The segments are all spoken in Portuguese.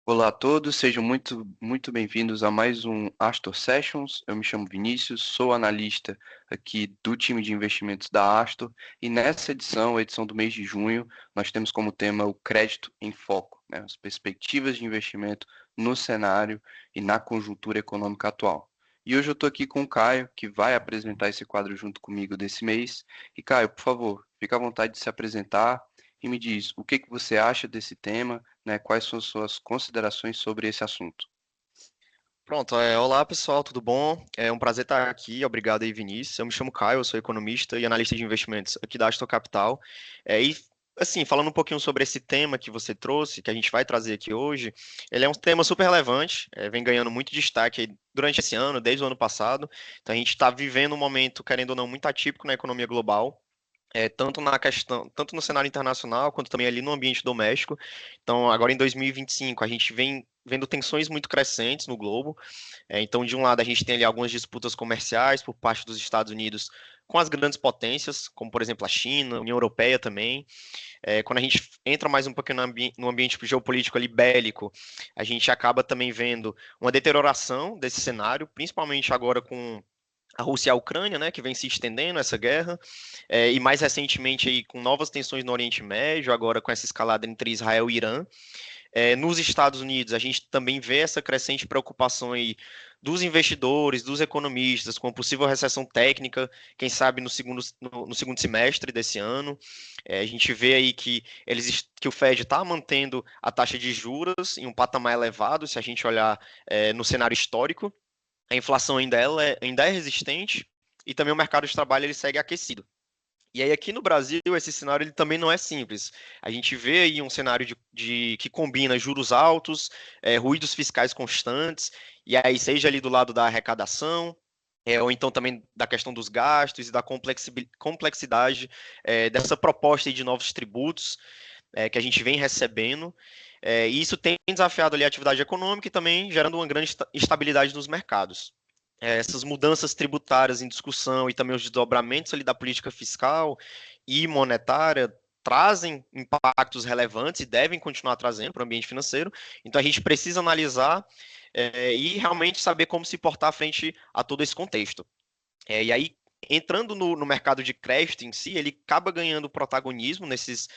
Olá a todos, sejam muito bem-vindos a mais um Astor Sessions. Eu me chamo Vinícius, sou analista aqui do time de investimentos da Astor e nessa edição, a edição do mês de junho, nós temos como tema o crédito em foco, né? As perspectivas de investimento no cenário e na conjuntura econômica atual. E hoje eu estou aqui com o Caio, que vai apresentar esse quadro junto comigo desse mês. E Caio, por favor, fica à vontade de se apresentar e me diz o que que você acha desse tema, né? Quais são suas considerações sobre esse assunto? Pronto, olá pessoal, tudo bom? É um prazer estar aqui, obrigado aí Vinícius. Eu me chamo Caio, eu sou economista e analista de investimentos aqui da Astor Capital. E assim, falando um pouquinho sobre esse tema que você trouxe, que a gente vai trazer aqui hoje, ele é um tema super relevante, vem ganhando muito destaque aí durante esse ano, desde o ano passado. Então a gente está vivendo um momento, querendo ou não, muito atípico na economia global. Tanto na questão, tanto no cenário internacional, quanto também ali no ambiente doméstico. Então, agora em 2025, a gente vem vendo tensões muito crescentes no globo. Então, de um lado, a gente tem ali algumas disputas comerciais por parte dos Estados Unidos com as grandes potências, como por exemplo a China, a União Europeia também. Quando a gente entra mais um pouquinho no ambiente geopolítico ali bélico, a gente acaba também vendo uma deterioração desse cenário, principalmente agora com a Rússia e a Ucrânia, né, que vem se estendendo essa guerra, e mais recentemente aí com novas tensões no Oriente Médio, agora com essa escalada entre Israel e Irã. Nos Estados Unidos, a gente também vê essa crescente preocupação aí dos investidores, dos economistas, com a possível recessão técnica, quem sabe no segundo semestre desse ano. A gente vê aí que o Fed está mantendo a taxa de juros em um patamar elevado, se a gente olhar no cenário histórico. A inflação ainda é resistente e também o mercado de trabalho ele segue aquecido. E aí aqui no Brasil esse cenário ele também não é simples. A gente vê aí um cenário que combina juros altos, ruídos fiscais constantes, e aí seja ali do lado da arrecadação, ou então também da questão dos gastos e da complexidade dessa proposta aí de novos tributos que a gente vem recebendo. E isso tem desafiado ali a atividade econômica e também gerando uma grande instabilidade nos mercados. Essas mudanças tributárias em discussão e também os desdobramentos ali da política fiscal e monetária trazem impactos relevantes e devem continuar trazendo para o ambiente financeiro. Então a gente precisa analisar e realmente saber como se portar frente a todo esse contexto. E aí, entrando no mercado de crédito em si, ele acaba ganhando protagonismo nesses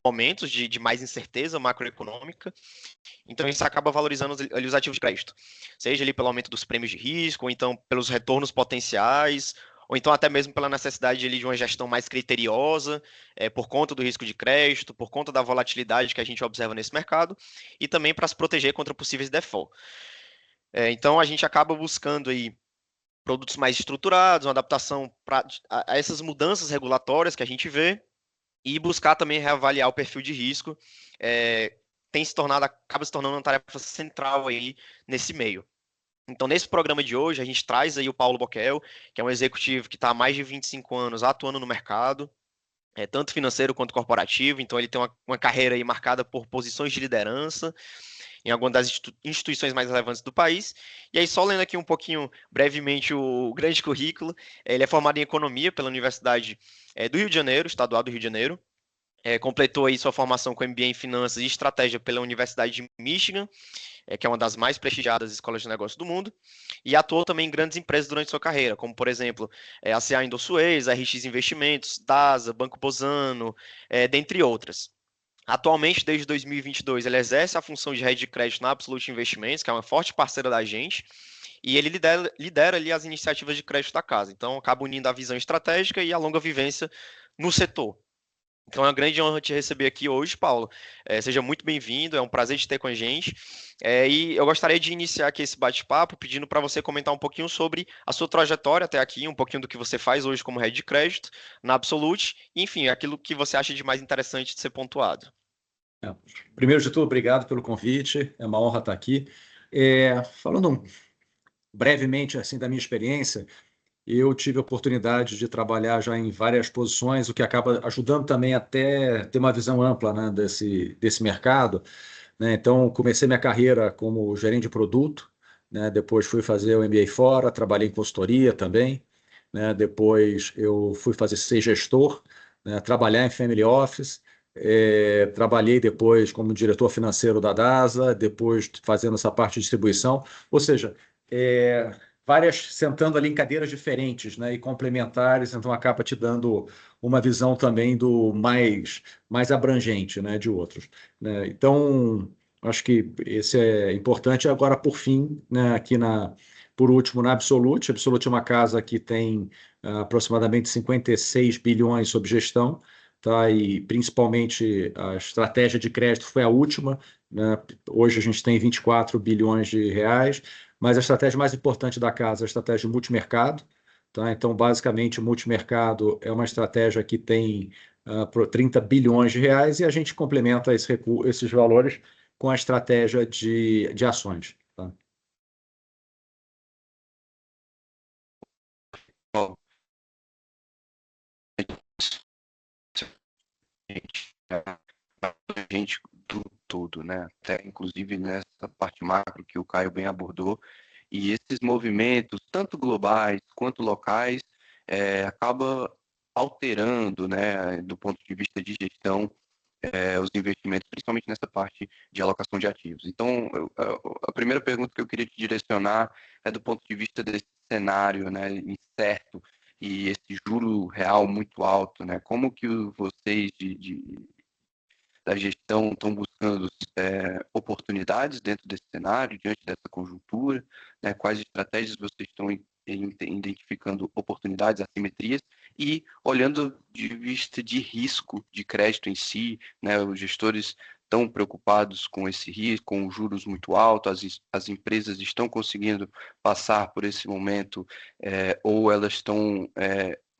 momentos de mais incerteza macroeconômica. Então, isso acaba valorizando ali os ativos de crédito, seja ali pelo aumento dos prêmios de risco, ou então pelos retornos potenciais, ou então até mesmo pela necessidade ali de uma gestão mais criteriosa, por conta do risco de crédito, por conta da volatilidade que a gente observa nesse mercado, e também para se proteger contra possíveis default. Então, a gente acaba buscando aí produtos mais estruturados, uma adaptação a essas mudanças regulatórias que a gente vê e buscar também reavaliar o perfil de risco, é, acaba se tornando uma tarefa central aí nesse meio. Então, nesse programa de hoje, a gente traz aí o Paulo Boquel, que é um executivo que está há mais de 25 anos atuando no mercado, tanto financeiro quanto corporativo, então ele tem uma carreira aí marcada por posições de liderança, em alguma das instituições mais relevantes do país. E aí, só lendo aqui um pouquinho brevemente o grande currículo, ele é formado em economia pela Universidade do Rio de Janeiro, Estadual do Rio de Janeiro. Completou aí sua formação com MBA em Finanças e Estratégia pela Universidade de Michigan, que é uma das mais prestigiadas escolas de negócio do mundo, e atuou também em grandes empresas durante sua carreira, como, por exemplo, a CA Indosuez, a RX Investimentos, DASA, Banco Bozano, dentre outras. Atualmente, desde 2022, ele exerce a função de head de crédito na Absolute Investimentos, que é uma forte parceira da gente, e ele lidera ali as iniciativas de crédito da casa. Então, acaba unindo a visão estratégica e a longa vivência no setor. Então, é uma grande honra te receber aqui hoje, Paulo. Seja muito bem-vindo, é um prazer te ter com a gente. E eu gostaria de iniciar aqui esse bate-papo pedindo para você comentar um pouquinho sobre a sua trajetória até aqui, um pouquinho do que você faz hoje como head de crédito na Absolute, e, enfim, aquilo que você acha de mais interessante de ser pontuado. É. Primeiro de tudo, obrigado pelo convite, é uma honra estar aqui. Falando brevemente assim da minha experiência, eu tive a oportunidade de trabalhar já em várias posições, o que acaba ajudando também até ter uma visão ampla, né, desse mercado, né? Então, comecei minha carreira como gerente de produto, né? Depois fui fazer o MBA fora, trabalhei em consultoria também, né? Depois eu fui fazer ser gestor, né? Trabalhar em family office, trabalhei depois como diretor financeiro da DASA, depois fazendo essa parte de distribuição, ou seja, várias sentando ali em cadeiras diferentes, né, e complementares, então acaba te dando uma visão também do mais abrangente, né, de outros, né? Então, acho que esse é importante. Agora, por fim, né, por último, na Absolute. A Absolute é uma casa que tem aproximadamente 56 bilhões sob gestão, tá? E principalmente a estratégia de crédito foi a última, né? Hoje a gente tem 24 bilhões de reais, mas a estratégia mais importante da casa é a estratégia de multimercado, tá? Então, basicamente, o multimercado é uma estratégia que tem 30 bilhões de reais e a gente complementa esses valores com a estratégia de ações, tá? Ó, gente, a gente do todo, né? Até inclusive nessa parte macro que o Caio bem abordou, e esses movimentos, tanto globais quanto locais, acaba alterando, né, do ponto de vista de gestão, os investimentos, principalmente nessa parte de alocação de ativos. Então, a primeira pergunta que eu queria te direcionar é do ponto de vista desse cenário, né, incerto e esse juro real muito alto, né? Como que vocês da gestão estão buscando oportunidades dentro desse cenário, diante dessa conjuntura, né? Quais estratégias vocês estão identificando oportunidades, assimetrias e olhando de vista de risco de crédito em si, né? Os gestores estão preocupados com esse risco, com os juros muito altos, as empresas estão conseguindo passar por esse momento, ou elas estão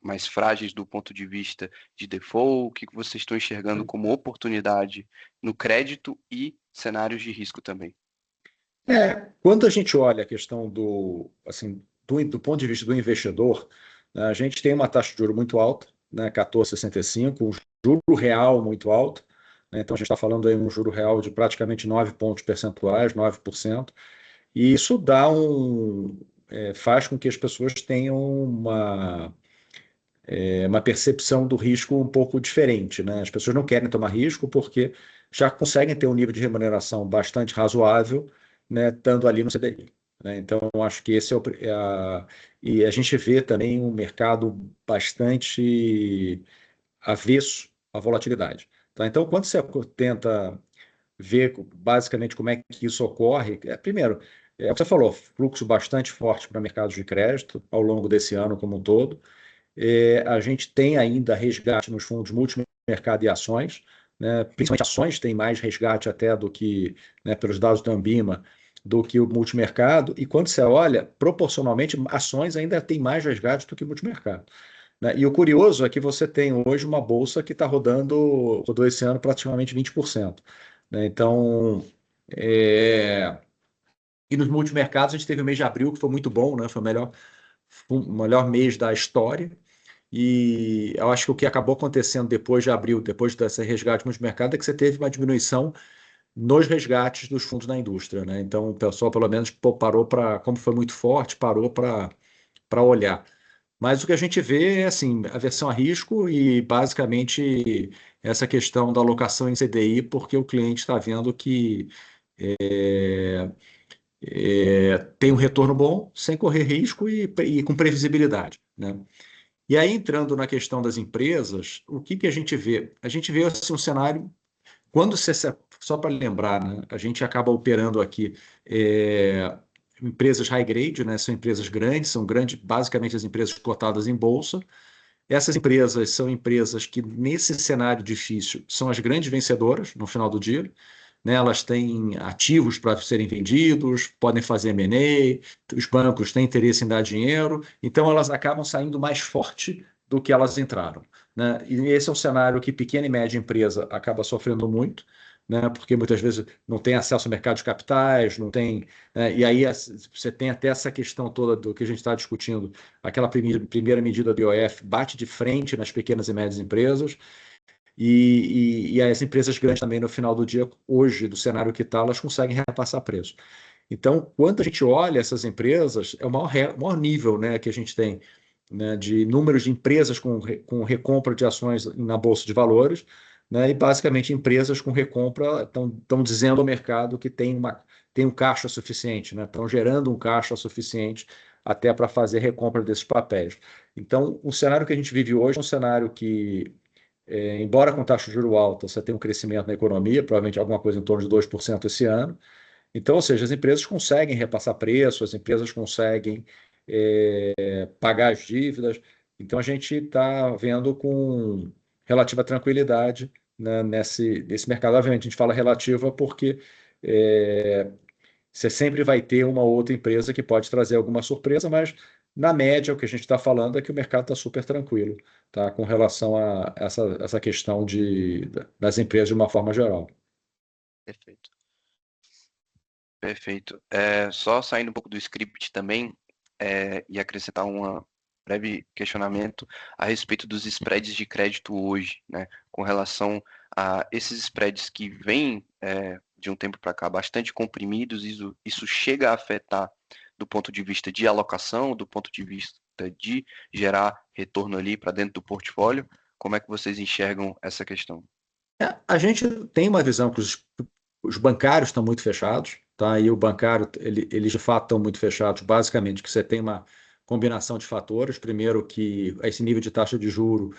mais frágeis do ponto de vista de default, o que vocês estão enxergando como oportunidade no crédito e cenários de risco também? Quando a gente olha a questão assim, do ponto de vista do investidor, né, a gente tem uma taxa de juros muito alta, né, 14,65, um juro real muito alto, né? Então a gente está falando aí um juro real de praticamente 9 pontos percentuais, 9%, e isso faz com que as pessoas tenham uma percepção do risco um pouco diferente, né? As pessoas não querem tomar risco porque já conseguem ter um nível de remuneração bastante razoável, né, estando ali no CDI, né? Então, eu acho que esse e a gente vê também um mercado bastante avesso à volatilidade, tá? Então, quando você tenta ver basicamente como é que isso ocorre, primeiro, é o que você falou, fluxo bastante forte para mercados de crédito ao longo desse ano como um todo. A gente tem ainda resgate nos fundos multimercado e ações, né? Principalmente ações tem mais resgate até do que, né, pelos dados da Ambima, do que o multimercado. E quando você olha, proporcionalmente, ações ainda tem mais resgate do que o multimercado, né? E o curioso é que você tem hoje uma bolsa que está rodou esse ano praticamente 20%, né? Então, é... e nos multimercados a gente teve o mês de abril que foi muito bom, né? Foi o melhor mês da história. E eu acho que o que acabou acontecendo depois de abril, depois desse resgate no mercado, é que você teve uma diminuição nos resgates dos fundos da indústria, né? Então, o pessoal, pelo menos, parou para, como foi muito forte, parou para olhar. Mas o que a gente vê é assim, aversão a risco e basicamente essa questão da alocação em CDI, porque o cliente está vendo que é, tem um retorno bom, sem correr risco e com previsibilidade, né? E aí, entrando na questão das empresas, o que que a gente vê? A gente vê assim, um cenário, quando você, só para lembrar, né, a gente acaba operando aqui empresas high grade, né, são empresas grandes, são grandes, basicamente as empresas cotadas em bolsa. Essas empresas são empresas que, nesse cenário difícil, são as grandes vencedoras no final do dia, né? Elas têm ativos para serem vendidos, podem fazer M&A, os bancos têm interesse em dar dinheiro, então elas acabam saindo mais forte do que elas entraram, né? E esse é um cenário que pequena e média empresa acaba sofrendo muito, né? Porque muitas vezes não tem acesso ao mercado de capitais, não tem, né? E aí você tem até essa questão toda do que a gente está discutindo, aquela primeira medida do IOF bate de frente nas pequenas e médias empresas, e as empresas grandes também, no final do dia, hoje, do cenário que está, elas conseguem repassar preço. Então, quando a gente olha essas empresas, é o maior nível, né, que a gente tem, né, de números de empresas com recompra de ações na Bolsa de Valores, né? E basicamente empresas com recompra estão dizendo ao mercado que tem um caixa suficiente, né? Estão gerando um caixa suficiente até para fazer recompra desses papéis. Então, o cenário que a gente vive hoje é um cenário que, embora com taxa de juros alta, você tem um crescimento na economia, provavelmente alguma coisa em torno de 2% esse ano. Então, ou seja, as empresas conseguem repassar preço, as empresas conseguem pagar as dívidas. Então, a gente está vendo com relativa tranquilidade, né, nesse mercado. Obviamente, a gente fala relativa porque você sempre vai ter uma outra empresa que pode trazer alguma surpresa, mas na média o que a gente está falando é que o mercado está super tranquilo, tá, com relação a essa questão das empresas de uma forma geral. Perfeito. Perfeito. Só saindo um pouco do script também, e acrescentar um breve questionamento a respeito dos spreads de crédito hoje, né? Com relação a esses spreads que vêm de um tempo para cá bastante comprimidos, isso chega a afetar do ponto de vista de alocação, do ponto de vista de gerar retorno ali para dentro do portfólio. Como é que vocês enxergam essa questão? A gente tem uma visão que os bancários estão muito fechados, tá? E o bancário, eles de fato estão muito fechados, basicamente, que você tem uma combinação de fatores. Primeiro, que esse nível de taxa de juro,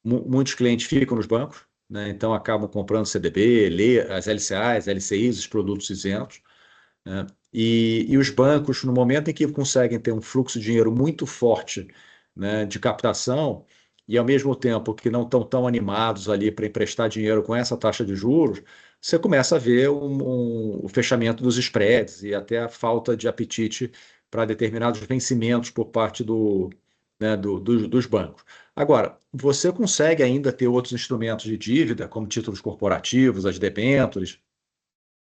muitos clientes ficam nos bancos, né? Então acabam comprando CDB, as LCAs, LCIs, os produtos isentos, né? E os bancos, no momento em que conseguem ter um fluxo de dinheiro muito forte, né, de captação, e ao mesmo tempo que não estão tão animados ali para emprestar dinheiro com essa taxa de juros, você começa a ver o fechamento dos spreads e até a falta de apetite para determinados vencimentos por parte dos bancos. Agora, você consegue ainda ter outros instrumentos de dívida, como títulos corporativos, as debêntures,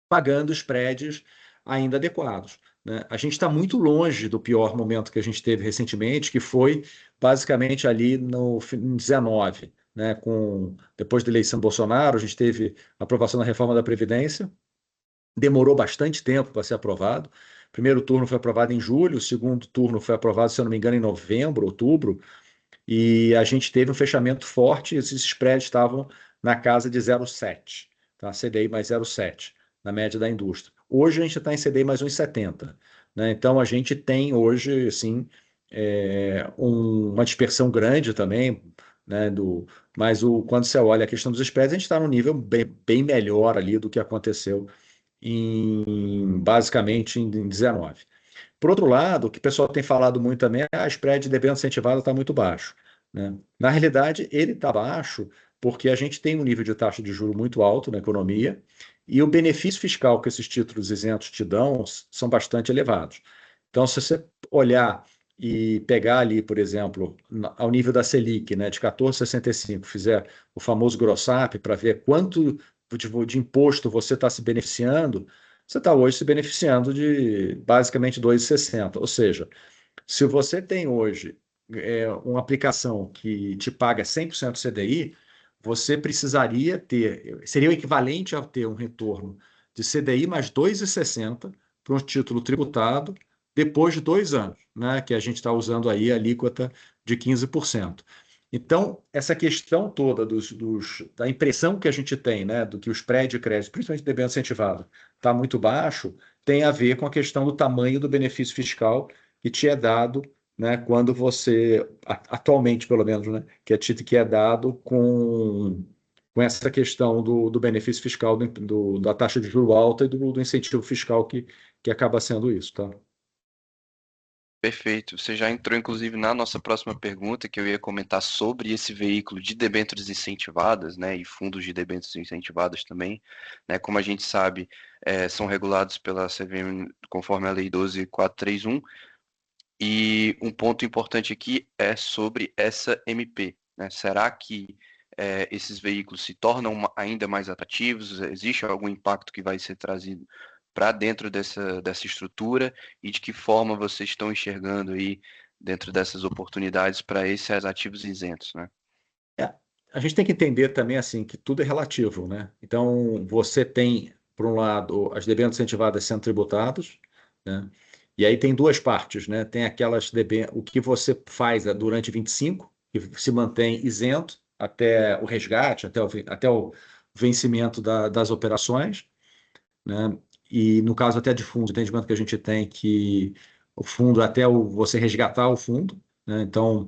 pagando spreads ainda adequados, né? A gente está muito longe do pior momento que a gente teve recentemente, que foi basicamente ali no em 19, né? Depois da eleição do Bolsonaro, a gente teve a aprovação da reforma da Previdência, demorou bastante tempo para ser aprovado. O primeiro turno foi aprovado em julho, o segundo turno foi aprovado, se eu não me engano, em novembro, outubro, e a gente teve um fechamento forte, e esses spreads estavam na casa de 0,7, tá? CDI mais 0,7, na média da indústria. Hoje a gente está em CDI mais 1,70, né? Então a gente tem hoje, assim, uma dispersão grande também, né? Mas quando você olha a questão dos spreads, a gente está num nível bem melhor ali do que aconteceu basicamente em 19. Por outro lado, o que o pessoal tem falado muito também é a spread de debênture incentivada está muito baixo, né? Na realidade, ele está baixo porque a gente tem um nível de taxa de juro muito alto na economia e o benefício fiscal que esses títulos isentos te dão são bastante elevados. Então, se você olhar e pegar ali, por exemplo, ao nível da Selic, né, de 14,65, fizer o famoso gross-up para ver quanto de imposto você está se beneficiando, você está hoje se beneficiando de basicamente 2,60. Ou seja, se você tem hoje uma aplicação que te paga 100% CDI, você precisaria seria o equivalente a ter um retorno de CDI mais 2,60 para um título tributado depois de 2 anos, né, que a gente está usando aí a alíquota de 15%. Então, essa questão toda da impressão que a gente tem, né, do que o spread de crédito, principalmente debênture incentivado, está muito baixo, tem a ver com a questão do tamanho do benefício fiscal que te é dado, né, quando você, atualmente pelo menos, né, que é dado com essa questão do benefício fiscal, da taxa de juro alta e do incentivo fiscal que acaba sendo isso, tá? Perfeito. Você já entrou, inclusive, na nossa próxima pergunta, que eu ia comentar sobre esse veículo de debêntures incentivadas, né, e fundos de debêntures incentivadas também, né, como a gente sabe, são regulados pela CVM conforme a Lei 12.431, e um ponto importante aqui é sobre essa MP, né? Será que esses veículos se tornam ainda mais atrativos? Existe algum impacto que vai ser trazido para dentro dessa estrutura e de que forma vocês estão enxergando aí dentro dessas oportunidades para esses ativos isentos, né? É, a gente tem que entender também assim que tudo é relativo, né? Então, você tem, por um lado, as debêntures incentivadas sendo tributadas, né? E aí tem duas partes, né? Tem aquelas o que você faz durante 25, que se mantém isento, até o resgate, até o vencimento das operações, né? E no caso até de fundo, o entendimento que a gente tem que o fundo você resgatar o fundo, né? Então,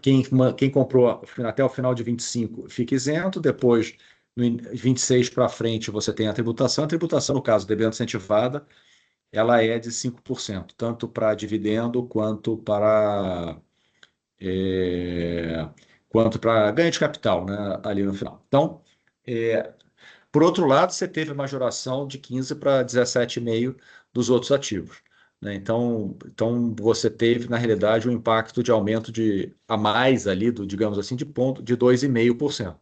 quem comprou até o final de 25 fica isento, depois, no 26 para frente, você tem a tributação, no caso, debênture incentivada, ela é de 5%, tanto para dividendo é, quanto para ganho de capital, né, ali no final. Então, é, por outro lado, você teve a majoração de 15 para 17,5 dos outros ativos, né? Então você teve, na realidade, um impacto de aumento a mais ali, digamos assim, de 2,5%.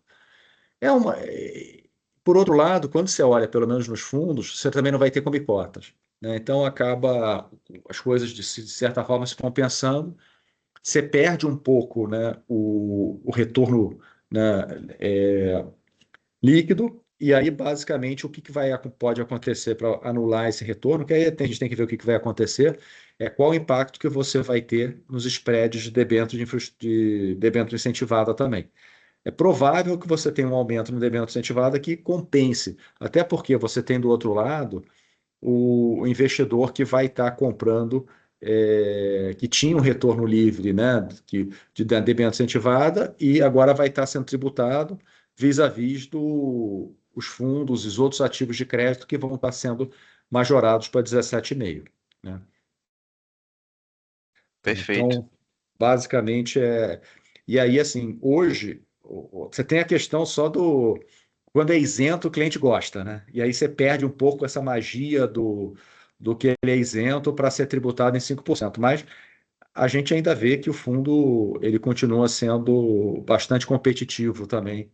É uma, é, por outro lado, quando você olha, pelo menos nos fundos, você também não vai ter come cotas, né? Então acaba as coisas de certa forma se compensando, você perde um pouco, né, o retorno, né, líquido, e aí basicamente pode acontecer para anular esse retorno, que aí a gente tem que ver o que vai acontecer, qual o impacto que você vai ter nos spreads de debênture incentivada também. É provável que você tenha um aumento no debênture incentivada que compense, até porque você tem do outro lado o investidor que vai estar comprando, que tinha um retorno livre, né, da debênture incentivada e agora vai estar sendo tributado vis-à-vis os fundos e os outros ativos de crédito que vão estar sendo majorados para 17,5, né? Perfeito. Então, basicamente é. E aí, assim, hoje, você tem a questão só do. Quando é isento, o cliente gosta, né? E aí você perde um pouco essa magia do que ele é isento para ser tributado em 5%. Mas a gente ainda vê que o fundo ele continua sendo bastante competitivo também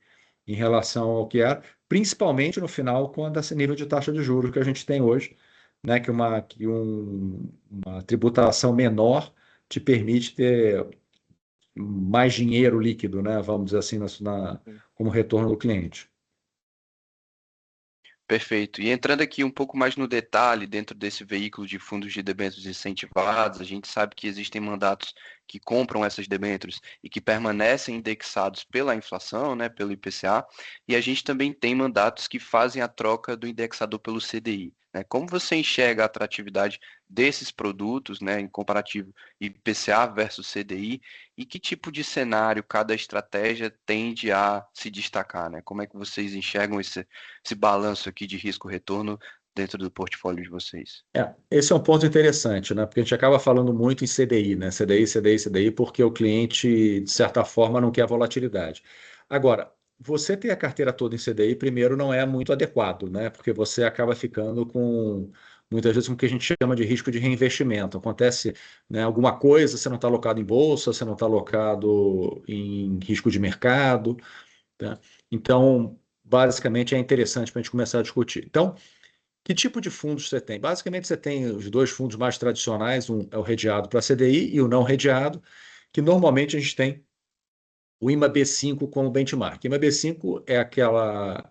em relação ao que era, principalmente no final, quando esse nível de taxa de juros que a gente tem hoje, né? Uma tributação menor te permite ter mais dinheiro líquido, né? Vamos dizer assim, como retorno do cliente. Perfeito. E entrando aqui um pouco mais no detalhe, dentro desse veículo de fundos de debêntures incentivados, a gente sabe que existem mandatos que compram essas debêntures e que permanecem indexados pela inflação, né, pelo IPCA, e a gente também tem mandatos que fazem a troca do indexador pelo CDI, né? Como você enxerga a atratividade desses produtos, né, em comparativo IPCA versus CDI, e que tipo de cenário cada estratégia tende a se destacar, né? Como é que vocês enxergam esse balanço aqui de risco-retorno dentro do portfólio de vocês? Esse é um ponto interessante, né? Porque a gente acaba falando muito em CDI, né? CDI, CDI, CDI, porque o cliente, de certa forma, não quer volatilidade. Agora, você ter a carteira toda em CDI, primeiro, não é muito adequado, né? Porque você acaba ficando muitas vezes, com o que a gente chama de risco de reinvestimento. Acontece, né, alguma coisa, você não está alocado em bolsa, você não está alocado em risco de mercado, tá? Então, basicamente, é interessante para a gente começar a discutir. Então, que tipo de fundos você tem? Basicamente, você tem os dois fundos mais tradicionais, um é o redeado para CDI e o não redeado, que normalmente a gente tem o IMA B5 como benchmark. IMA B5 é aquela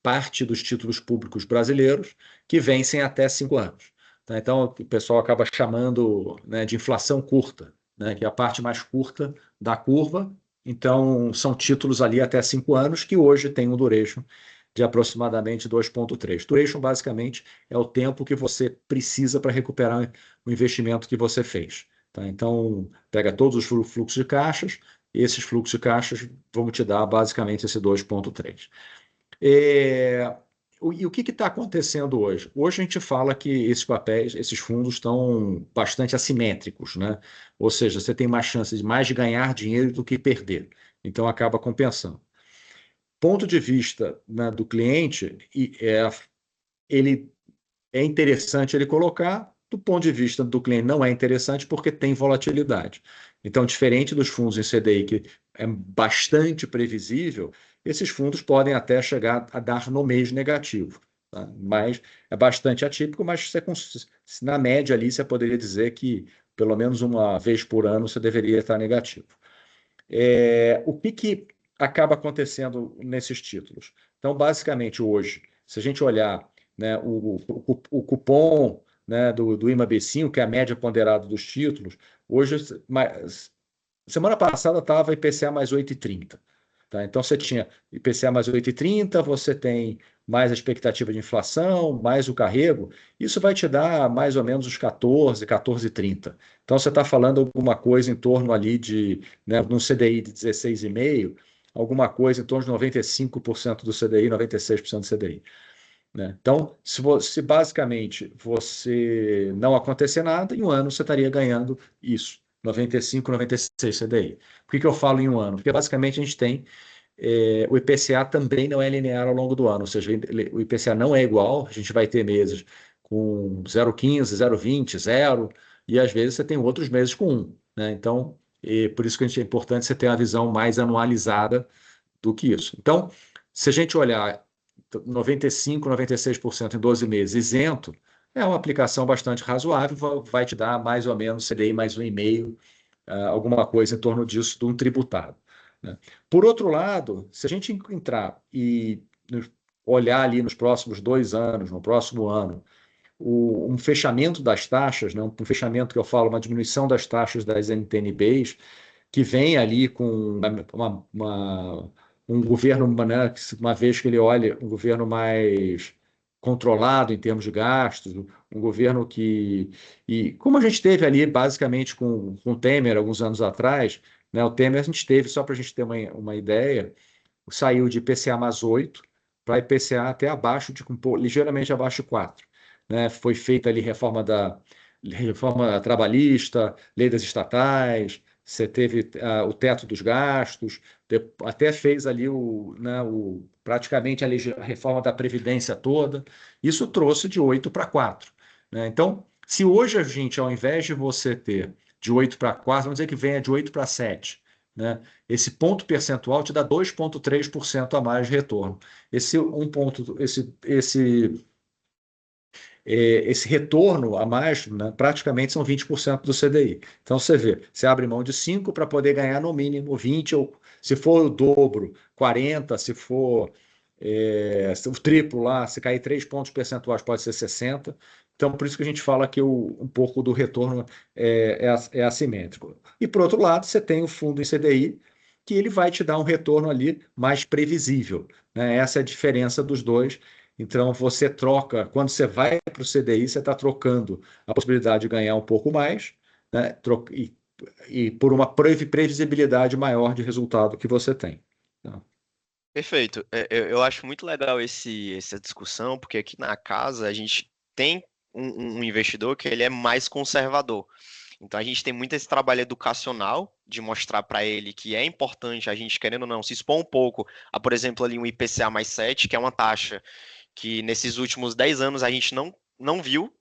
parte dos títulos públicos brasileiros que vencem até 5 anos, tá? Então, o pessoal acaba chamando, né, de inflação curta, né, que é a parte mais curta da curva. Então, são títulos ali até 5 anos que hoje têm um duration de aproximadamente 2,3. Duration, basicamente, é o tempo que você precisa para recuperar o investimento que você fez, tá? Então, pega todos os fluxos de caixas, e esses fluxos de caixas vão te dar basicamente esse 2,3. E o que está acontecendo hoje? Hoje a gente fala que esses papéis, esses fundos estão bastante assimétricos, né? Ou seja, você tem mais chances de ganhar dinheiro do que perder. Então acaba compensando. Ponto de vista, né, do cliente, ele é interessante ele colocar, do ponto de vista do cliente não é interessante porque tem volatilidade. Então, diferente dos fundos em CDI, que é bastante previsível, esses fundos podem até chegar a dar no mês negativo, tá? Mas é bastante atípico, mas na média ali você poderia dizer que pelo menos uma vez por ano você deveria estar negativo. O que acaba acontecendo nesses títulos? Então, basicamente, hoje, se a gente olhar, né, o cupom, né, do IMA B5, que é a média ponderada dos títulos, hoje, semana passada estava IPCA mais 8,30. Tá? Então, você tinha IPCA mais 8,30, você tem mais a expectativa de inflação, mais o carrego, isso vai te dar mais ou menos os 14, 14,30. Então, você está falando alguma coisa em torno ali de, né, num CDI de 16,5, alguma coisa em torno de 95% do CDI, 96% do CDI. Né? Então, se basicamente você não acontecer nada, em um ano você estaria ganhando isso, 95, 96 CDI. Por que eu falo em um ano? Porque basicamente a gente tem o IPCA também não é linear ao longo do ano, ou seja, o IPCA não é igual, a gente vai ter meses com 0,15, 0,20, 0, e às vezes você tem outros meses com 1. Né? Então, por isso que é importante você ter uma visão mais anualizada do que isso. Então, se a gente olhar 95, 96% em 12 meses isento, é uma aplicação bastante razoável, vai te dar mais ou menos CDI mais 1,5, alguma coisa em torno disso de um tributado. Né? Por outro lado, se a gente entrar e olhar ali nos próximos 2 anos, no próximo ano, um fechamento das taxas, né? Um fechamento que eu falo, uma diminuição das taxas das NTN-Bs, que vem ali com um governo, né, uma vez que ele olha, um governo mais controlado em termos de gastos, um governo que... E como a gente teve ali, basicamente, com o Temer, alguns anos atrás, né, o Temer a gente teve, só para a gente ter uma ideia, saiu de IPCA mais 8 para IPCA até abaixo, ligeiramente abaixo de 4. Né? Foi feita ali reforma trabalhista, lei das estatais, você teve o teto dos gastos, até fez ali praticamente a reforma da Previdência toda. Isso trouxe de 8 para 4. Né? Então, se hoje a gente, ao invés de você ter de 8 para 4, vamos dizer que venha de 8 para 7, né? Esse ponto percentual te dá 2,3% a mais de retorno. Esse retorno a mais, né, praticamente são 20% do CDI. Então, você vê, você abre mão de 5 para poder ganhar no mínimo 20, ou se for o dobro, 40, se for o triplo lá, se cair 3 pontos percentuais, pode ser 60. Então, por isso que a gente fala que um pouco do retorno é assimétrico. E, por outro lado, você tem o fundo em CDI, que ele vai te dar um retorno ali mais previsível. Né? Essa é a diferença dos dois. Então, você troca, quando você vai para o CDI, você está trocando a possibilidade de ganhar um pouco mais, né? E por uma previsibilidade maior de resultado que você tem. Então, Perfeito. Eu acho muito legal essa discussão, porque aqui na casa a gente tem um investidor que ele é mais conservador. Então a gente tem muito esse trabalho educacional de mostrar para ele que é importante a gente, querendo ou não, se expor um pouco a, por exemplo, ali um IPCA mais 7, que é uma taxa que nesses últimos 10 anos a gente não viu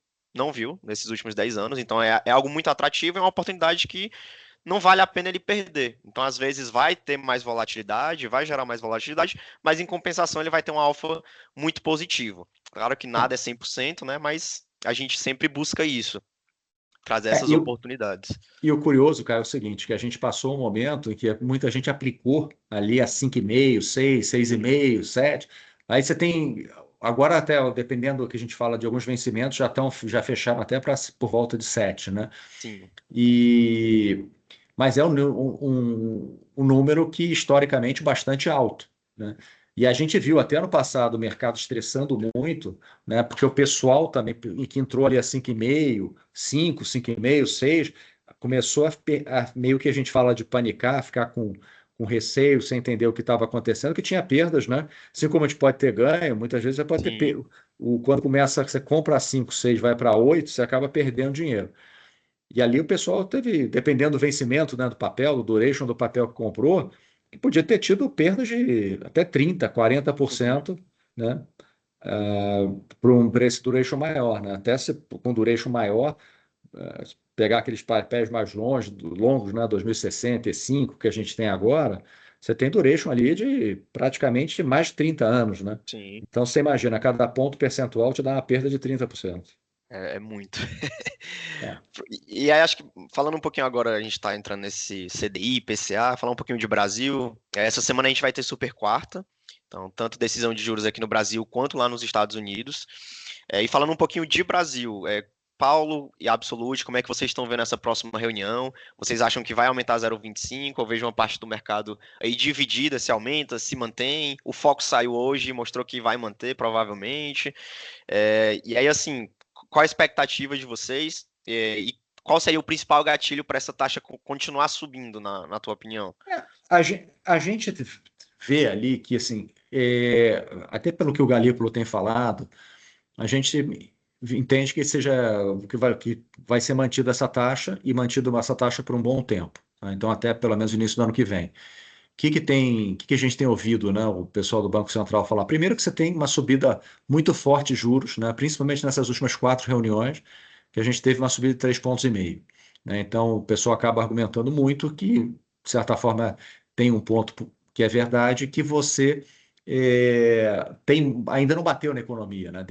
nesses últimos 10 anos. Então é algo muito atrativo, é uma oportunidade que não vale a pena ele perder. Então, às vezes, vai ter mais volatilidade, vai gerar mais volatilidade, mas em compensação ele vai ter um alfa muito positivo. Claro que nada é 100%, né? Mas a gente sempre busca isso, trazer é, essas e, o, oportunidades. e o curioso, cara, é o seguinte, que a gente passou um momento em que muita gente aplicou ali a 5,5, 6, 6,5, 7. Aí você tem, agora até, dependendo do que a gente fala de alguns vencimentos, já fecharam até por volta de 7, né? Sim, E mas é um número que historicamente bastante alto, né? E a gente viu até no passado o mercado estressando muito, né? Porque o pessoal também que entrou ali a 5,5, 5, 5,5, 6, começou a meio que a gente fala de panicar, ficar com receio, sem entender o que estava acontecendo, que tinha perdas, né? Assim como a gente pode ter ganho, muitas vezes você pode ter sim, quando começa, você compra a 5, 6, vai para 8, você acaba perdendo dinheiro. E ali o pessoal teve, dependendo do vencimento, né, do papel, do duration do papel que comprou, que podia ter tido perdas de até 30, uhum, 40%, né, para esse duration maior. Né? Até se, com duration maior, pegar aqueles papéis mais longos, né, 2065, que a gente tem agora, você tem duration ali de praticamente mais de 30 anos. Né? sim, Então você imagina, cada ponto percentual te dá uma perda de 30%. é muito. É. E aí, acho que falando um pouquinho agora, a gente está entrando nesse CDI, PCA, falar um pouquinho de Brasil. Essa semana a gente vai ter super quarta, então, tanto decisão de juros aqui no Brasil quanto lá nos Estados Unidos. E falando um pouquinho de Brasil, Paulo e Absolute, como é que vocês estão vendo essa próxima reunião? Vocês acham que vai aumentar 0,25? Eu vejo uma parte do mercado aí dividida, se aumenta, se mantém. O Fox saiu hoje e mostrou que vai manter, provavelmente. E aí, assim, qual a expectativa de vocês? E qual seria o principal gatilho para essa taxa continuar subindo, na tua opinião? A gente vê ali que, assim, até pelo que o Galípolo tem falado, a gente entende que vai ser mantida essa taxa e mantida essa taxa por um bom tempo, tá? Então, até pelo menos o início do ano que vem. O que a gente tem ouvido, né, o pessoal do Banco Central falar? Primeiro que você tem uma subida muito forte de juros, né, principalmente nessas últimas 4 reuniões, que a gente teve uma subida de 3,5 pontos, né? Então, o pessoal acaba argumentando muito que, de certa forma, tem um ponto que é verdade, que você ainda não bateu na economia, né?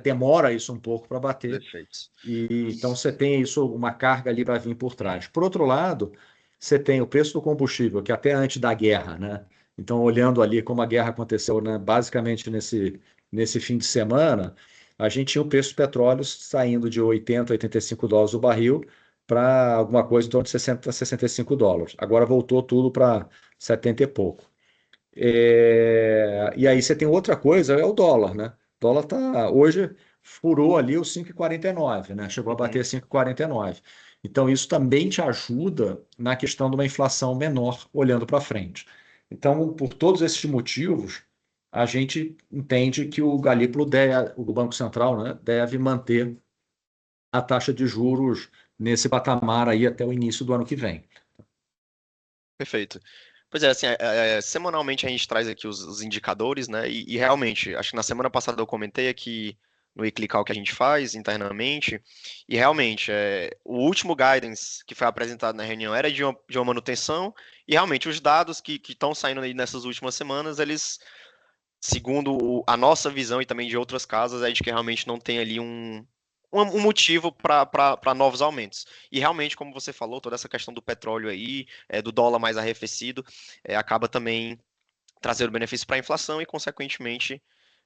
Demora isso um pouco para bater. Perfeito. E então você tem isso, uma carga ali para vir por trás. Por outro lado, você tem o preço do combustível, que até antes da guerra, né? Então, olhando ali como a guerra aconteceu, né, basicamente nesse fim de semana, a gente tinha o preço do petróleo saindo de 80, US$ 85 o barril para alguma coisa em torno de 60, US$ 65. Agora voltou tudo para 70 e pouco. E aí você tem outra coisa, é o dólar, né? O dólar hoje furou ali os 5,49, né? Chegou a bater 5,49. Então isso também te ajuda na questão de uma inflação menor olhando para frente. Então, por todos esses motivos, a gente entende que o o Banco Central, né, deve manter a taxa de juros nesse patamar aí até o início do ano que vem. Perfeito. Pois é, assim, semanalmente a gente traz aqui os indicadores, né? E realmente, acho que na semana passada eu comentei aqui no weekly call que a gente faz internamente, e realmente, o último guidance que foi apresentado na reunião era de uma manutenção, e realmente os dados que estão saindo aí nessas últimas semanas, eles, segundo a nossa visão e também de outras casas, é de que realmente não tem ali um motivo para novos aumentos. E realmente, como você falou, toda essa questão do petróleo aí, do dólar mais arrefecido, acaba também trazendo benefício para a inflação e, consequentemente,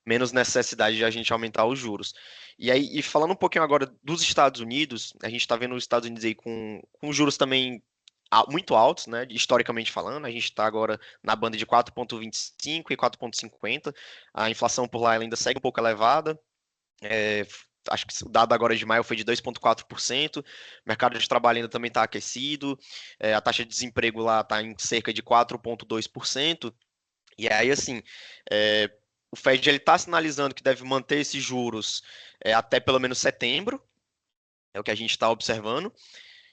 menos necessidade de a gente aumentar os juros. E aí, e falando um pouquinho agora dos Estados Unidos, a gente está vendo os Estados Unidos aí com juros também muito altos, né? Historicamente falando, a gente está agora na banda de 4,25 e 4,50. A inflação por lá ela ainda segue um pouco elevada. Acho que o dado agora de maio foi de 2,4%. O mercado de trabalho ainda também está aquecido. A taxa de desemprego lá está em cerca de 4,2%. E aí, assim, o Fed ele está sinalizando que deve manter esses juros até pelo menos setembro, é o que a gente está observando.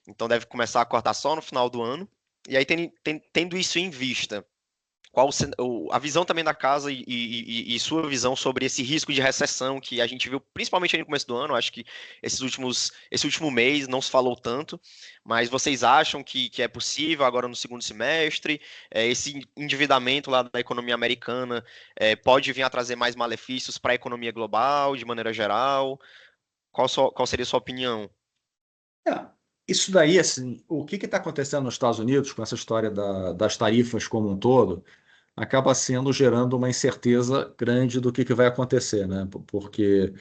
Então deve começar a cortar só no final do ano. E aí, tendo isso em vista, a visão também da casa e sua visão sobre esse risco de recessão que a gente viu principalmente aí no começo do ano. Acho que esse último mês não se falou tanto, mas vocês acham que é possível agora no segundo semestre, esse endividamento lá da economia americana pode vir a trazer mais malefícios para a economia global de maneira geral? Qual seria a sua opinião? É, Isso daí, assim, o que está acontecendo nos Estados Unidos com essa história das tarifas como um todo, acaba gerando uma incerteza grande do que vai acontecer, né? Porque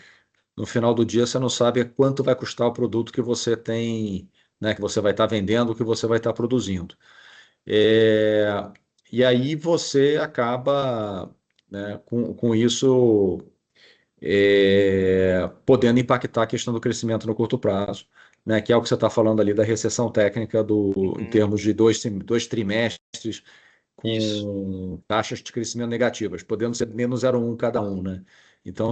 no final do dia você não sabe quanto vai custar o produto que você tem, né? Que você vai estar vendendo, que você vai estar produzindo. É, e aí você acaba, né, com isso podendo impactar a questão do crescimento no curto prazo, né, que é o que você está falando ali da recessão técnica em termos de dois trimestres Isso. com taxas de crescimento negativas, podendo ser menos 0,1 cada um, né? Então,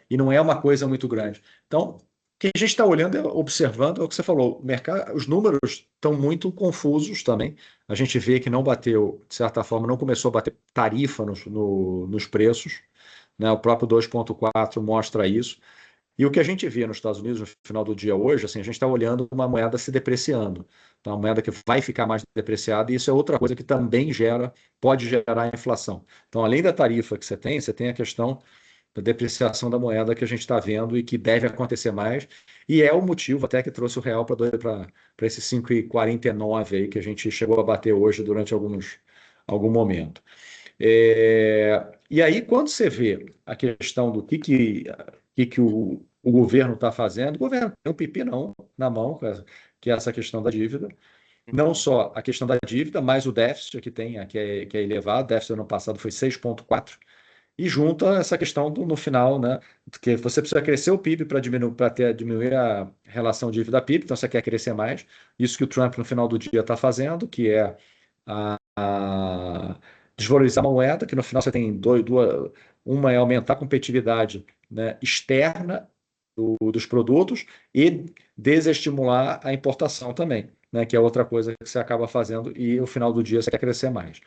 e não é uma coisa muito grande. Então, o que a gente está olhando, observando, é o que você falou, o mercado, os números estão muito confusos também. A gente vê que não bateu, de certa forma, não começou a bater tarifa nos preços, né? O próprio 2,4 mostra isso. E o que a gente vê nos Estados Unidos no final do dia hoje, assim, a gente está olhando uma moeda se depreciando, tá? Uma moeda que vai ficar mais depreciada, e isso é outra coisa que também pode gerar inflação. Então, além da tarifa que você tem a questão da depreciação da moeda que a gente está vendo e que deve acontecer mais, e é o motivo até que trouxe o real para esses 5,49 aí que a gente chegou a bater hoje durante algum momento. E aí, quando você vê a questão do que o governo está fazendo. O governo tem um pepinão na mão, que é essa questão da dívida. Não Uhum. só a questão da dívida, mas o déficit que tem, que é elevado. O déficit ano passado foi 6,4. E junta essa questão no final, né? Porque você precisa crescer o PIB para diminuir a relação dívida-PIB, então você quer crescer mais. Isso que o Trump no final do dia está fazendo, que é a desvalorizar a moeda, que no final você tem duas, uma é aumentar a competitividade, né, externa dos produtos e desestimular a importação também, né, que é outra coisa que você acaba fazendo e no final do dia você quer crescer mais,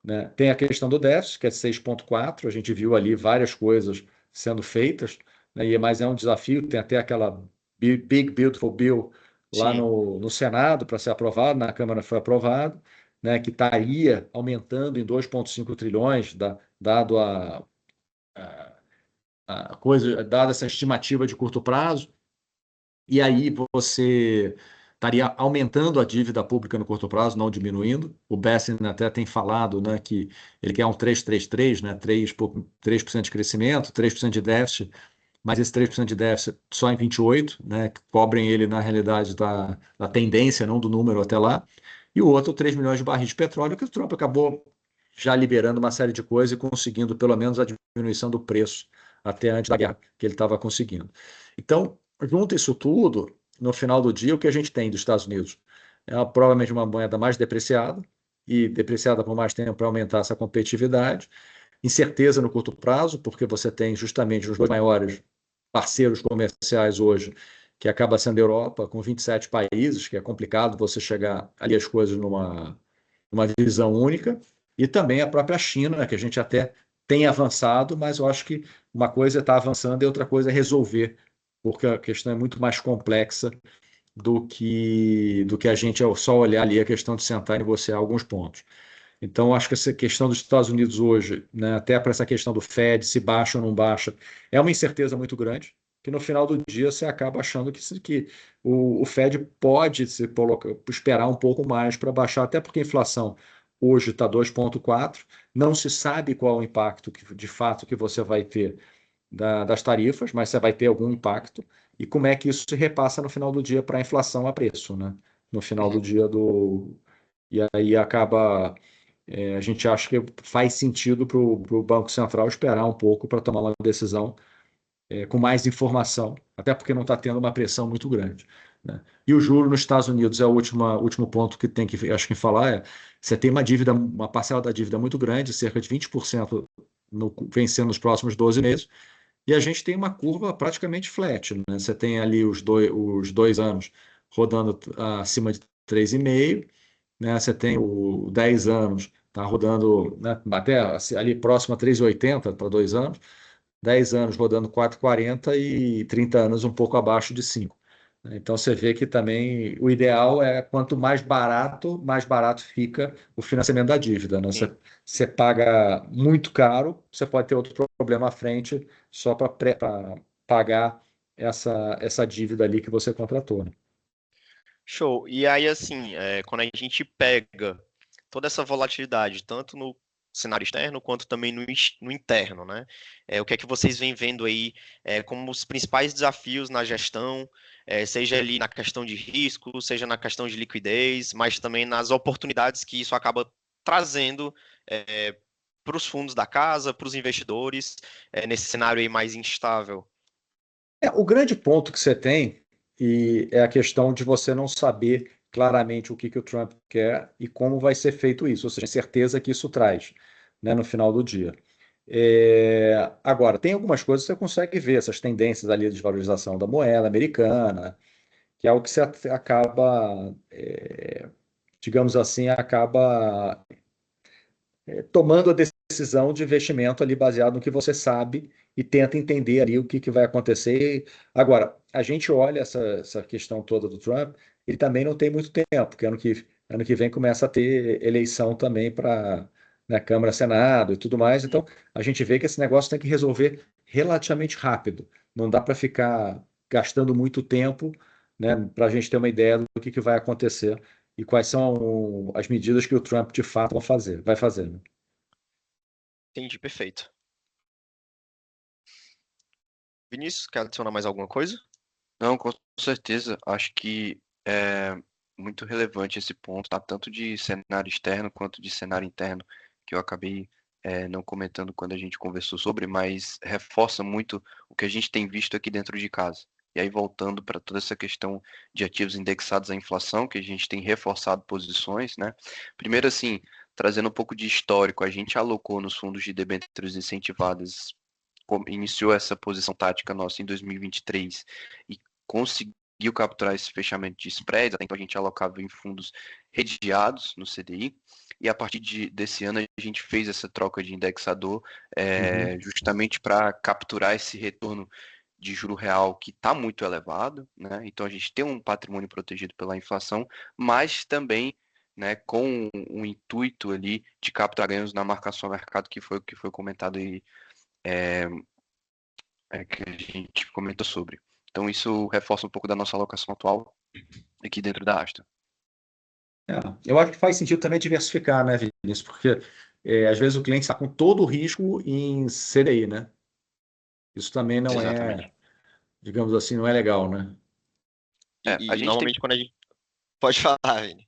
né? Tem a questão do déficit, que é 6,4, a gente viu ali várias coisas sendo feitas, né? Mas é um desafio, tem até aquela Big Beautiful Bill lá Sim, no Senado para ser aprovado, na Câmara foi aprovado, né? Que estaria aumentando em 2,5 trilhões, dado a coisa, dada essa estimativa de curto prazo, e aí você estaria aumentando a dívida pública no curto prazo, não diminuindo. O Bessent até tem falado, né, que ele quer um 3,33, né, 3% de crescimento, 3% de déficit, mas esse 3% de déficit só em 28, né, que cobrem ele na realidade da tendência, não do número até lá. E o outro, 3 milhões de barris de petróleo, que o Trump acabou já liberando uma série de coisas e conseguindo pelo menos a diminuição do preço até antes da guerra, que ele estava conseguindo. Então, junto isso tudo, no final do dia, o que a gente tem dos Estados Unidos é provavelmente uma moeda mais depreciada, e depreciada por mais tempo para aumentar essa competitividade, incerteza no curto prazo, porque você tem justamente os dois maiores parceiros comerciais hoje, que acaba sendo a Europa, com 27 países, que é complicado você chegar ali as coisas numa visão única, e também a própria China, né, que a gente até tem avançado, mas eu acho que uma coisa é estar avançando e outra coisa é resolver, porque a questão é muito mais complexa do que a gente só olhar ali a questão de sentar e negociar alguns pontos. Então, acho que essa questão dos Estados Unidos hoje, né, até para essa questão do Fed, se baixa ou não baixa, é uma incerteza muito grande, que no final do dia você acaba achando que o Fed pode esperar um pouco mais para baixar, até porque a inflação hoje está 2,4, não se sabe qual é o impacto de fato que você vai ter das tarifas, mas você vai ter algum impacto, e como é que isso se repassa no final do dia para a inflação a preço, né? No final do uhum. dia do. E aí acaba a gente acha que faz sentido para o Banco Central esperar um pouco para tomar uma decisão com mais informação, até porque não está tendo uma pressão muito grande, né? E o juro nos Estados Unidos é o último ponto que tem que acho que falar você tem uma dívida, uma parcela da dívida muito grande, cerca de 20% vencendo nos próximos 12 meses, e a gente tem uma curva praticamente flat, né? Você tem ali os dois anos rodando acima de 3,5, né? Você tem o 10 anos, está rodando, né, até ali próximo a 3,80 para 2 anos, 10 anos rodando 4,40 e 30 anos um pouco abaixo de 5. Então você vê que também o ideal é quanto mais barato fica o financiamento da dívida, né? Sim. Você paga muito caro, você pode ter outro problema à frente só para pagar essa dívida ali que você contratou, né? Show. E aí, assim, quando a gente pega toda essa volatilidade, tanto no cenário externo quanto também no interno, né? O que é que vocês vêm vendo aí como os principais desafios na gestão, seja ali na questão de risco, seja na questão de liquidez, mas também nas oportunidades que isso acaba trazendo para os fundos da casa, para os investidores, nesse cenário aí mais instável. O grande ponto que você tem é a questão de você não saber claramente o que o Trump quer e como vai ser feito isso, ou seja, a certeza que isso traz, né, no final do dia. Agora, tem algumas coisas que você consegue ver, essas tendências ali de desvalorização da moeda americana, que é algo que você acaba, digamos assim, acaba tomando a decisão de investimento ali baseado no que você sabe e tenta entender ali o que vai acontecer. Agora, a gente olha essa questão toda do Trump, ele também não tem muito tempo, porque ano que vem começa a ter eleição também para na Câmara, Senado e tudo mais. Então, a gente vê que esse negócio tem que resolver relativamente rápido. Não dá para ficar gastando muito tempo, né, para a gente ter uma ideia do que vai acontecer e quais são as medidas que o Trump de fato vai fazer, né? Entendi, perfeito. Vinícius, quer adicionar mais alguma coisa? Não, com certeza. Acho que é muito relevante esse ponto, tá? Tanto de cenário externo quanto de cenário interno, que eu acabei não comentando quando a gente conversou sobre, mas reforça muito o que a gente tem visto aqui dentro de casa. E aí, voltando para toda essa questão de ativos indexados à inflação, que a gente tem reforçado posições, né? Primeiro, assim, trazendo um pouco de histórico, a gente alocou nos fundos de debêntures incentivadas, iniciou essa posição tática nossa em 2023 e conseguiu capturar esse fechamento de spreads, até então a gente alocava em fundos redeados no CDI, e a partir desse ano a gente fez essa troca de indexador justamente para capturar esse retorno de juro real que está muito elevado, né? Então a gente tem um patrimônio protegido pela inflação, mas também, né, com o intuito ali de capturar ganhos na marcação ao mercado, que foi o que foi comentado aí, que a gente comentou sobre. Então isso reforça um pouco da nossa alocação atual aqui dentro da Asta. É, eu acho que faz sentido também diversificar, né, Vinícius? Porque às vezes o cliente está com todo o risco em CDI, né? Isso também não Exatamente. é, digamos assim, não é legal, né? A E gente tem. normalmente quando a gente... Pode falar, Vini.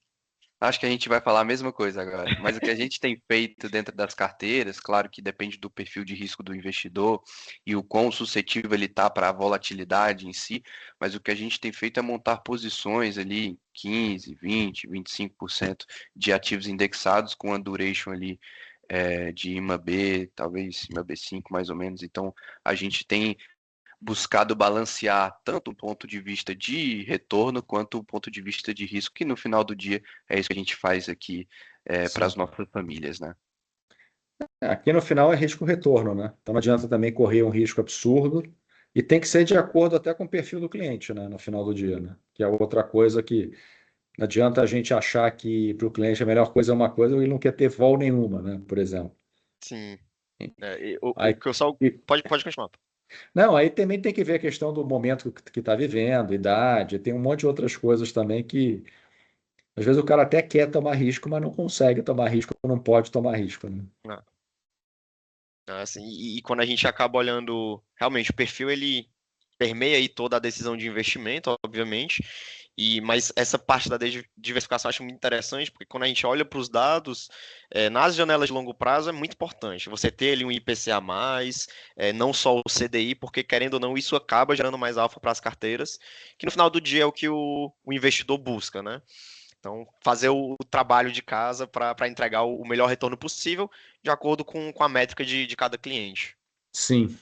Acho que a gente vai falar a mesma coisa agora, mas o que a gente tem feito dentro das carteiras, claro que depende do perfil de risco do investidor e o quão suscetível ele está para a volatilidade em si, mas o que a gente tem feito é montar posições ali em 15, 20, 25% de ativos indexados com a duration ali de IMAB, talvez IMAB 5 mais ou menos. Então a gente tem buscado balancear tanto o ponto de vista de retorno quanto o ponto de vista de risco, que no final do dia é isso que a gente faz aqui para Sim. as nossas famílias, né? Aqui no final é risco-retorno, né? Então não adianta também correr um risco absurdo e tem que ser de acordo até com o perfil do cliente, né? No final do dia, né? Que é outra coisa que não adianta a gente achar que para o cliente a melhor coisa é uma coisa e ele não quer ter vol nenhuma, né? Por exemplo. Sim. O Aí, que eu só... e- Pode continuar. não, aí também tem que ver a questão do momento que está vivendo, idade, tem um monte de outras coisas também que às vezes o cara até quer tomar risco, mas não consegue tomar risco, não pode tomar risco, né? Ah, assim, e quando a gente acaba olhando, realmente, o perfil, ele permeia aí toda a decisão de investimento, obviamente, mas essa parte da diversificação eu acho muito interessante, porque quando a gente olha para os dados, nas janelas de longo prazo é muito importante você ter ali um IPCA a mais, não só o CDI, porque querendo ou não, isso acaba gerando mais alfa para as carteiras, que no final do dia é o que o investidor busca, né? Então, fazer o trabalho de casa para entregar o melhor retorno possível, de acordo com a métrica de cada cliente. Sim.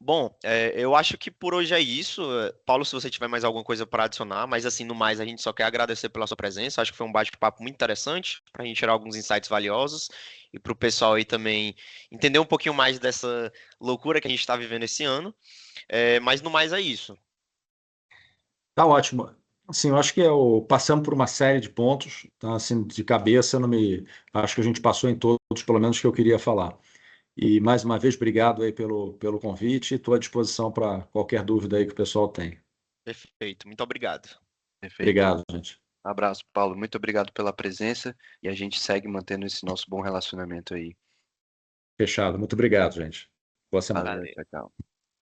Bom, eu acho que por hoje é isso. Paulo, se você tiver mais alguma coisa para adicionar, mas assim, no mais, a gente só quer agradecer pela sua presença. Acho que foi um bate-papo muito interessante para a gente tirar alguns insights valiosos e para o pessoal aí também entender um pouquinho mais dessa loucura que a gente está vivendo esse ano. Mas no mais é isso. Tá ótimo. Assim, eu acho que passamos por uma série de pontos, tá? Assim, de cabeça, eu não me, acho que a gente passou em todos, pelo menos que eu queria falar. E mais uma vez, obrigado aí pelo convite e estou à disposição para qualquer dúvida aí que o pessoal tem. Perfeito. Muito obrigado. Perfeito. Obrigado, gente. Abraço, Paulo. Muito obrigado pela presença e a gente segue mantendo esse nosso bom relacionamento aí. Fechado. Muito obrigado, gente. Boa semana. Valeu, Valeu. tchau, tchau.